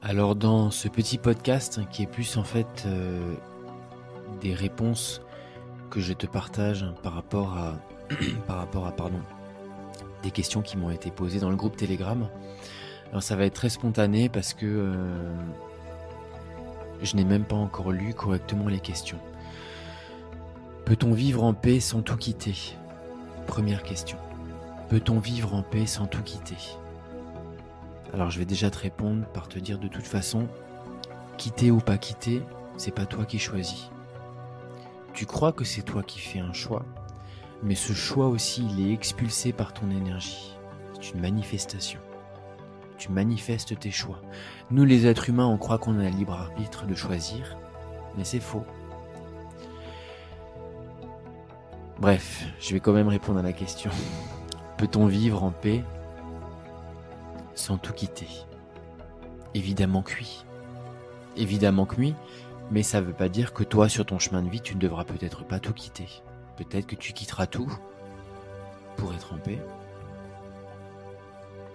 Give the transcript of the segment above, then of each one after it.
Alors dans ce petit podcast qui est plus en fait des réponses que je te partage par rapport à des questions qui m'ont été posées dans le groupe Telegram. Alors ça va être très spontané parce que je n'ai même pas encore lu correctement les questions. Peut-on vivre en paix sans tout quitter ? Première question. Peut-on vivre en paix sans tout quitter ? Alors je vais déjà te répondre par te dire de toute façon, quitter ou pas quitter, c'est pas toi qui choisis. Tu crois que c'est toi qui fais un choix, mais ce choix aussi, il est expulsé par ton énergie. C'est une manifestation. Tu manifestes tes choix. Nous les êtres humains, on croit qu'on a le libre arbitre de choisir, mais c'est faux. Bref, je vais quand même répondre à la question. Peut-on vivre en paix sans tout quitter ? Évidemment que oui. Évidemment que oui, mais ça ne veut pas dire que toi, sur ton chemin de vie, tu ne devras peut-être pas tout quitter. Peut-être que tu quitteras tout pour être en paix,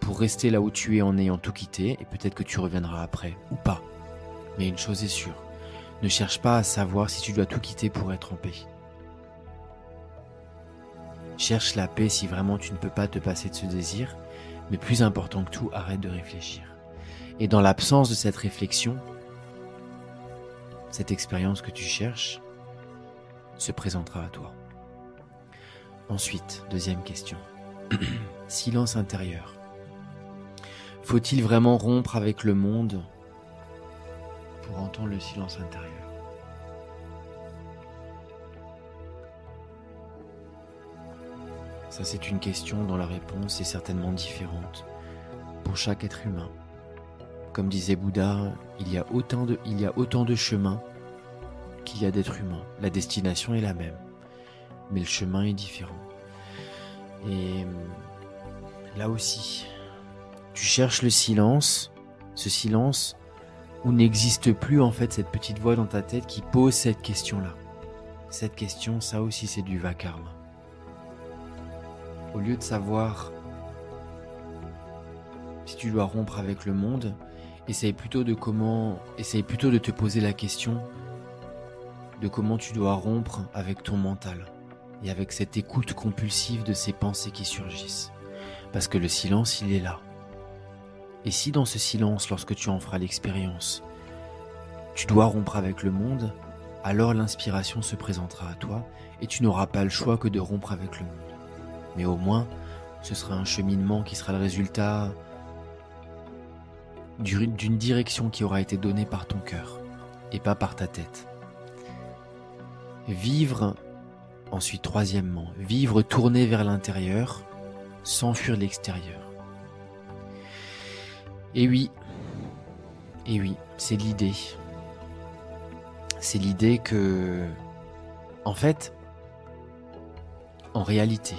pour rester là où tu es en ayant tout quitté, et peut-être que tu reviendras après, ou pas. Mais une chose est sûre, ne cherche pas à savoir si tu dois tout quitter pour être en paix. Cherche la paix si vraiment tu ne peux pas te passer de ce désir, mais plus important que tout, arrête de réfléchir. Et dans l'absence de cette réflexion, cette expérience que tu cherches se présentera à toi. Ensuite, deuxième question. Silence intérieur. Faut-il vraiment rompre avec le monde pour entendre le silence intérieur ? Ça, c'est une question dont la réponse est certainement différente pour chaque être humain. Comme disait Bouddha, il y a autant de chemins qu'il y a d'êtres humains. La destination est la même, mais le chemin est différent. Et là aussi, tu cherches le silence, ce silence où n'existe plus en fait cette petite voix dans ta tête qui pose cette question-là. Cette question, ça aussi, c'est du vacarme. Au lieu de savoir si tu dois rompre avec le monde, essaye plutôt de te poser la question de comment tu dois rompre avec ton mental et avec cette écoute compulsive de ces pensées qui surgissent. Parce que le silence, il est là. Et si dans ce silence, lorsque tu en feras l'expérience, tu dois rompre avec le monde, alors l'inspiration se présentera à toi et tu n'auras pas le choix que de rompre avec le monde. Mais au moins, ce sera un cheminement qui sera le résultat d'une direction qui aura été donnée par ton cœur et pas par ta tête. Vivre, ensuite troisièmement, vivre tourné vers l'intérieur sans fuir l'extérieur. Et oui, c'est l'idée. C'est l'idée que, en fait, en réalité,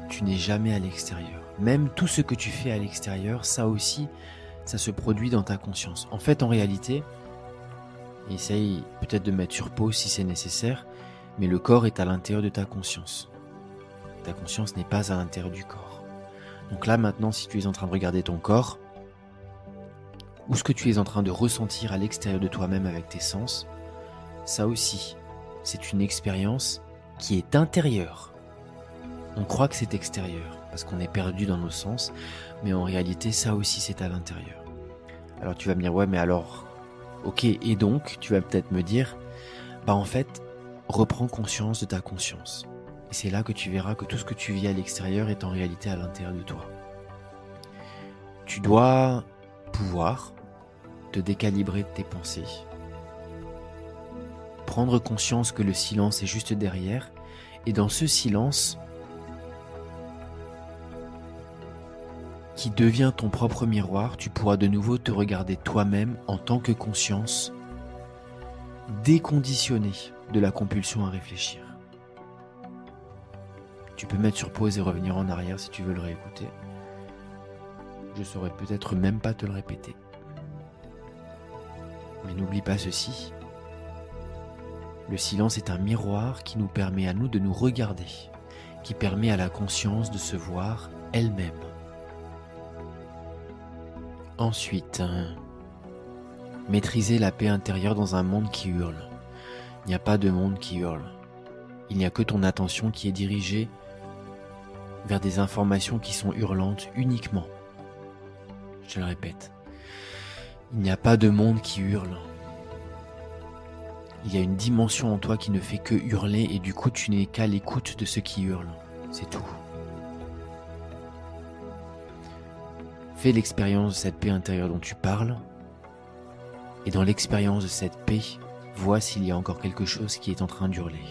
tu n'es jamais à l'extérieur. Même tout ce que tu fais à l'extérieur, ça aussi, ça se produit dans ta conscience. En fait, en réalité, essaye peut-être de mettre sur pause si c'est nécessaire, mais le corps est à l'intérieur de ta conscience. Ta conscience n'est pas à l'intérieur du corps. Donc là, maintenant, si tu es en train de regarder ton corps, ou ce que tu es en train de ressentir à l'extérieur de toi-même avec tes sens, ça aussi, c'est une expérience qui est intérieure. On croit que c'est extérieur, parce qu'on est perdu dans nos sens, mais en réalité, ça aussi, c'est à l'intérieur. Alors tu vas me dire, ouais, mais alors, ok, et donc, tu vas peut-être me dire, en fait, reprends conscience de ta conscience. Et c'est là que tu verras que tout ce que tu vis à l'extérieur est en réalité à l'intérieur de toi. Tu dois pouvoir te décalibrer de tes pensées, prendre conscience que le silence est juste derrière, et dans ce silence, qui devient ton propre miroir, tu pourras de nouveau te regarder toi-même en tant que conscience, déconditionnée de la compulsion à réfléchir. Tu peux mettre sur pause et revenir en arrière si tu veux le réécouter. Je saurais peut-être même pas te le répéter. Mais n'oublie pas ceci. Le silence est un miroir qui nous permet à nous de nous regarder, qui permet à la conscience de se voir elle-même. Ensuite, Maîtriser la paix intérieure dans un monde qui hurle. Il n'y a pas de monde qui hurle. Il n'y a que ton attention qui est dirigée vers des informations qui sont hurlantes uniquement. Je le répète. Il n'y a pas de monde qui hurle. Il y a une dimension en toi qui ne fait que hurler et du coup tu n'es qu'à l'écoute de ce qui hurle. C'est tout. Fais l'expérience de cette paix intérieure dont tu parles. Et dans l'expérience de cette paix, vois s'il y a encore quelque chose qui est en train d'hurler.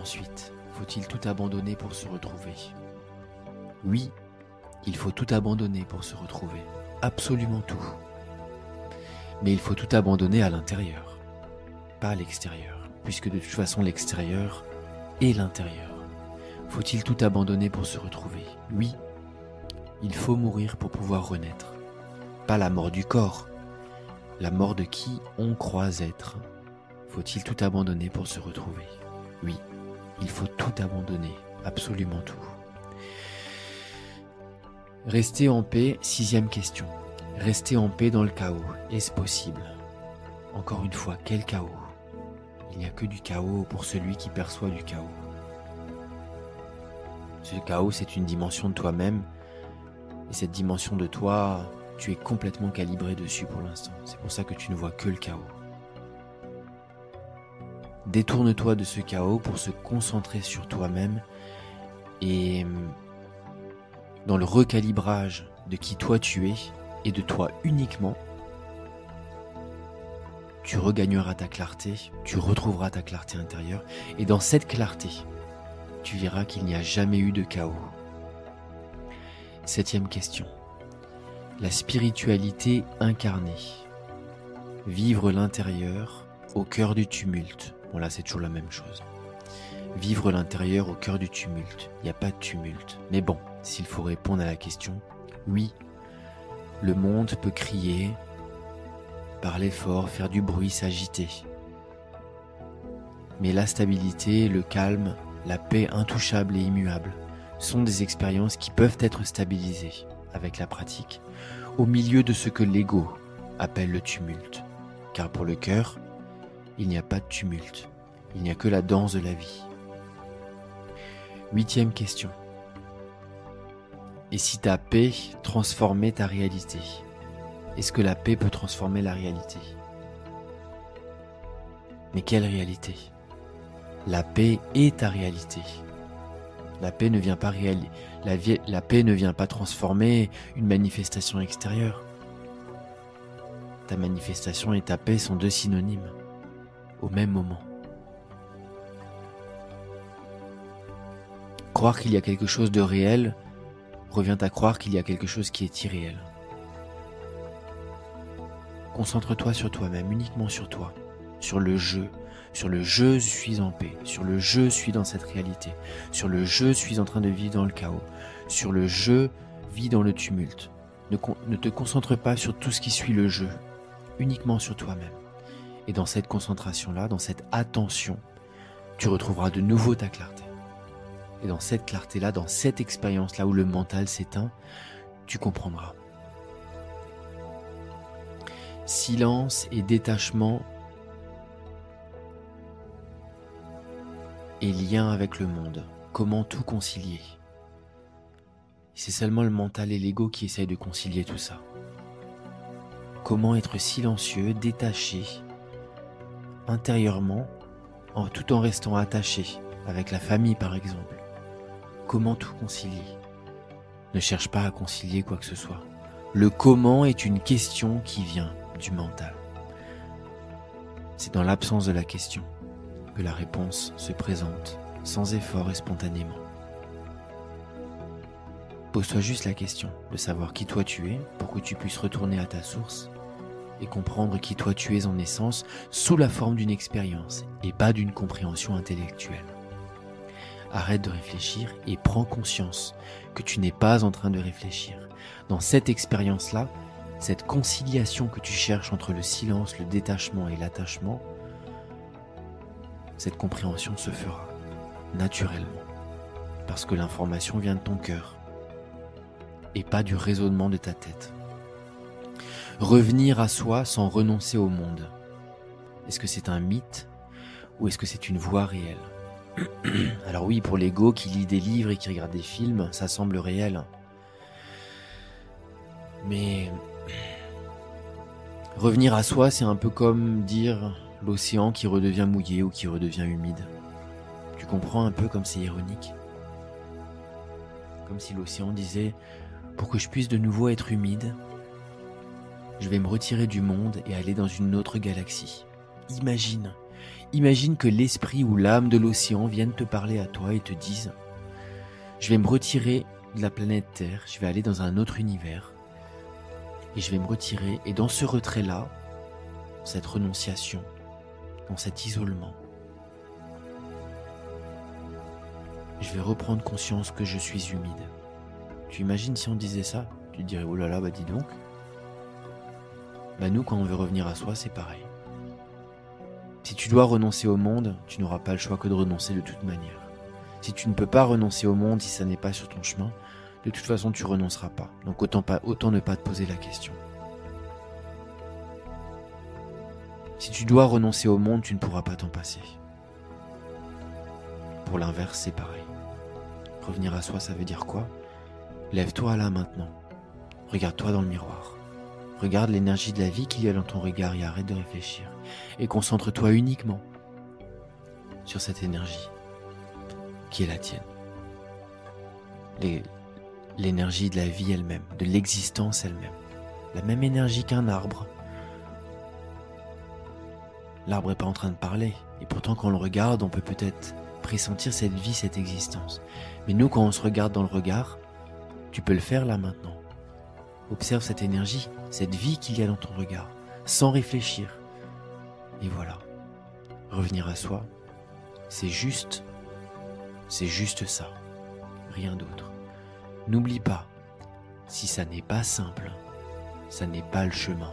Ensuite, faut-il tout abandonner pour se retrouver? Oui, il faut tout abandonner pour se retrouver. Absolument tout. Mais il faut tout abandonner à l'intérieur, pas à l'extérieur, puisque de toute façon l'extérieur est l'intérieur. Faut-il tout abandonner pour se retrouver? Oui, il faut mourir pour pouvoir renaître. Pas la mort du corps, la mort de qui on croit être. Faut-il tout abandonner pour se retrouver? Oui, il faut tout abandonner, absolument tout. Rester en paix, 6e question. Rester en paix dans le chaos, est-ce possible? Encore une fois, quel chaos? Il n'y a que du chaos pour celui qui perçoit du chaos. Ce chaos, c'est une dimension de toi-même, et cette dimension de toi, tu es complètement calibré dessus pour l'instant. C'est pour ça que tu ne vois que le chaos. Détourne-toi de ce chaos pour se concentrer sur toi-même et dans le recalibrage de qui toi tu es et de toi uniquement, tu regagneras ta clarté, tu retrouveras ta clarté intérieure et dans cette clarté, tu verras qu'il n'y a jamais eu de chaos. 7e question. La spiritualité incarnée. Vivre l'intérieur au cœur du tumulte. Bon là c'est toujours la même chose. Vivre l'intérieur au cœur du tumulte. Il n'y a pas de tumulte. Mais bon, s'il faut répondre à la question, oui, le monde peut crier, parler fort, faire du bruit, s'agiter. Mais la stabilité, le calme, la paix intouchable et immuable sont des expériences qui peuvent être stabilisées avec la pratique, au milieu de ce que l'ego appelle le tumulte. Car pour le cœur, il n'y a pas de tumulte, il n'y a que la danse de la vie. 8e question. Et si ta paix transformait ta réalité? Est-ce que la paix peut transformer la réalité? Mais quelle réalité? La paix est ta réalité. La paix ne vient pas la paix ne vient pas transformer une manifestation extérieure. Ta manifestation et ta paix sont deux synonymes, au même moment. Croire qu'il y a quelque chose de réel revient à croire qu'il y a quelque chose qui est irréel. Concentre-toi sur toi-même, uniquement sur toi, sur le je suis en paix, sur le je suis dans cette réalité, sur le je suis en train de vivre dans le chaos, sur le je vis dans le tumulte. Ne te concentre pas sur tout ce qui suit le je, uniquement sur toi-même. Et dans cette concentration-là, dans cette attention, tu retrouveras de nouveau ta clarté. Et dans cette clarté-là, dans cette expérience-là où le mental s'éteint, tu comprendras. Silence et détachement et lien avec le monde. Comment tout concilier? C'est seulement le mental et l'ego qui essayent de concilier tout ça. Comment être silencieux, détaché, intérieurement, tout en restant attaché, avec la famille par exemple. Comment tout concilier? Ne cherche pas à concilier quoi que ce soit. Le comment est une question qui vient du mental. C'est dans l'absence de la question que la réponse se présente sans effort et spontanément. Pose-toi juste la question de savoir qui toi tu es pour que tu puisses retourner à ta source et comprendre qui toi tu es en essence sous la forme d'une expérience et pas d'une compréhension intellectuelle. Arrête de réfléchir et prends conscience que tu n'es pas en train de réfléchir. Dans cette expérience-là, cette conciliation que tu cherches entre le silence, le détachement et l'attachement, cette compréhension se fera naturellement parce que l'information vient de ton cœur et pas du raisonnement de ta tête. Revenir à soi sans renoncer au monde. Est-ce que c'est un mythe ou est-ce que c'est une voie réelle? Alors oui, pour l'ego qui lit des livres et qui regarde des films, ça semble réel. Mais revenir à soi, c'est un peu comme dire l'océan qui redevient mouillé ou qui redevient humide. Tu comprends un peu comme c'est ironique? Comme si l'océan disait « Pour que je puisse de nouveau être humide, je vais me retirer du monde et aller dans une autre galaxie. » Imagine que l'esprit ou l'âme de l'océan vienne te parler à toi et te dise « Je vais me retirer de la planète Terre, je vais aller dans un autre univers. Et je vais me retirer, et dans ce retrait-là, cette renonciation, dans cet isolement, je vais reprendre conscience que je suis humide. » Tu imagines si on disait ça? Tu te dirais « Oh là là, bah dis donc. » Bah nous, quand on veut revenir à soi, c'est pareil. Si tu dois renoncer au monde, tu n'auras pas le choix que de renoncer de toute manière. Si tu ne peux pas renoncer au monde, si ça n'est pas sur ton chemin, de toute façon tu renonceras pas. Donc autant ne pas te poser la question. Si tu dois renoncer au monde, tu ne pourras pas t'en passer. Pour l'inverse, c'est pareil. Revenir à soi, ça veut dire quoi? Lève-toi là maintenant. Regarde-toi dans le miroir. Regarde l'énergie de la vie qu'il y a dans ton regard et arrête de réfléchir. Et concentre-toi uniquement sur cette énergie qui est la tienne. L'énergie de la vie elle-même, de l'existence elle-même. La même énergie qu'un arbre. L'arbre n'est pas en train de parler. Et pourtant, quand on le regarde, on peut peut-être pressentir cette vie, cette existence. Mais nous, quand on se regarde dans le regard, tu peux le faire là maintenant. Observe cette énergie, cette vie qu'il y a dans ton regard, sans réfléchir. Et voilà, revenir à soi, c'est juste ça, rien d'autre. N'oublie pas, si ça n'est pas simple, ça n'est pas le chemin.